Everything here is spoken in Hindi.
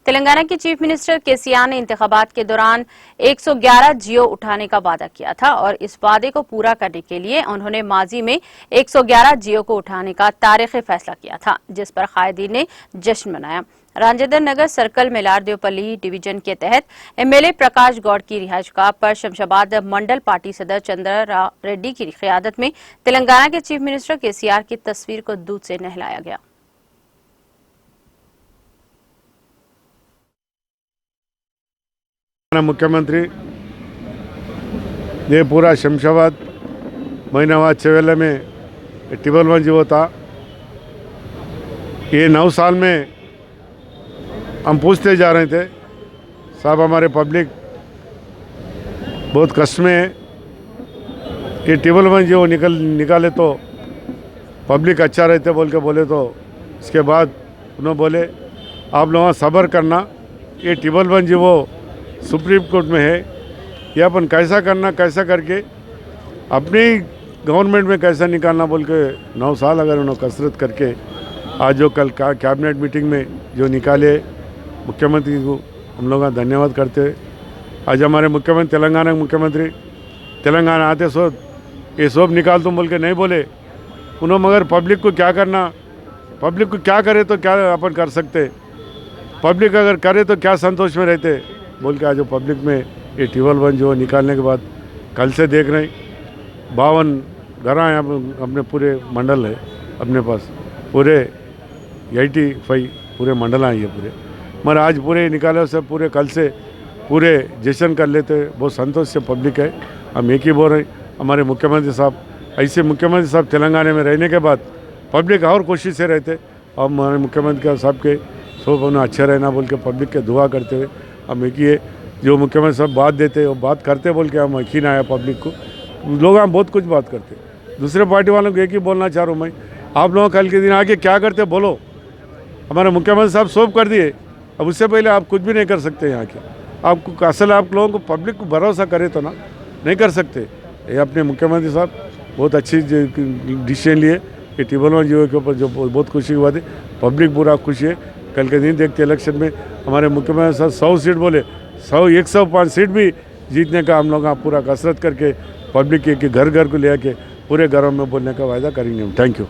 तेलंगाना के चीफ मिनिस्टर केसीआर ने इंतखाबात के दौरान 111 जियो उठाने का वादा किया था और इस वादे को पूरा करने के लिए उन्होंने माजी में 111 जियो को उठाने का तारीखी फैसला किया था, जिस पर कायदीन ने जश्न मनाया। राजेंद्र नगर सर्कल मेलारदेवपल्ली डिवीजन के तहत एमएलए प्रकाश गौड़ की रिहाइशगाह पर शमशाबाद मंडल पार्टी सदर चंद्रा रेड्डी की क़ियादत में तेलंगाना के चीफ मिनिस्टर केसीआर की तस्वीर को दूध से नहलाया गया। मुख्यमंत्री ये पूरा शमशाबाद महीनावाद चवेला में टिबल मंजी होता। ये 9 साल में हम पूछते जा रहे थे, साहब हमारे पब्लिक बहुत कष्ट में है, ये टिबल मंजी वो निकाले तो पब्लिक अच्छा रहते बोल के बोले। तो इसके बाद उन्होंने बोले आप लोग सब्र करना, ये टिबल मंजी वो सुप्रीम कोर्ट में है, ये अपन कैसा करना कैसा करके अपनी गवर्नमेंट में कैसा निकालना बोल के 9 साल अगर उन्होंने कसरत करके आज जो कल का कैबिनेट मीटिंग में जो निकाले, मुख्यमंत्री को हम लोग धन्यवाद करते हैं। आज हमारे मुख्यमंत्री तेलंगाना के मुख्यमंत्री तेलंगाना आते सो ये सब निकाल तुम बोल के नहीं बोले उन्होंने, मगर पब्लिक को क्या करना, पब्लिक को क्या करे तो क्या अपन कर सकते, पब्लिक अगर करे तो क्या संतोष में रहते बोल के आज पब्लिक में ये टिबल मंजी जो निकालने के बाद कल से देख रहे 52 घर हैं अपने पूरे मंडल है, अपने पास पूरे 85 पूरे मंडल हैं ये पूरे, मगर आज पूरे निकाले से पूरे कल से पूरे जश्न कर लेते, बहुत संतोष से पब्लिक है। हम एक ही बोल रहे हमारे मुख्यमंत्री साहब, ऐसे मुख्यमंत्री साहब तेलंगाना में रहने के बाद पब्लिक और खुशी से रहते और हमारे मुख्यमंत्री साहब के सब उन्हें अच्छे रहना बोल के पब्लिक के दुआ करते हुए हम एक ही जो मुख्यमंत्री साहब बात देते वो बात करते बोल के हम यकीन आया पब्लिक को। लोग हम बहुत कुछ बात करते, दूसरे पार्टी वालों को एक ही बोलना चाह रहा हूँ मैं, आप लोग कल के दिन आके क्या करते बोलो, हमारे मुख्यमंत्री साहब सब कर दिए, अब उससे पहले आप कुछ भी नहीं कर सकते यहाँ के। आपको असल आप लोगों को पब्लिक को भरोसा करे तो ना नहीं कर सकते। ये अपने मुख्यमंत्री साहब बहुत अच्छी डिसीजन लिए, ये टिबल मंजी के ऊपर जो बहुत खुशी की बात है, पब्लिक पूरा खुशी है। कल के दिन देखते इलेक्शन में हमारे मुख्यमंत्री साहब 100 सीट बोले, 105 सीट भी जीतने का हम लोग पूरा कसरत करके पब्लिक के घर घर को ले आके पूरे घरों में बोलने का वायदा करेंगे हम। Thank you.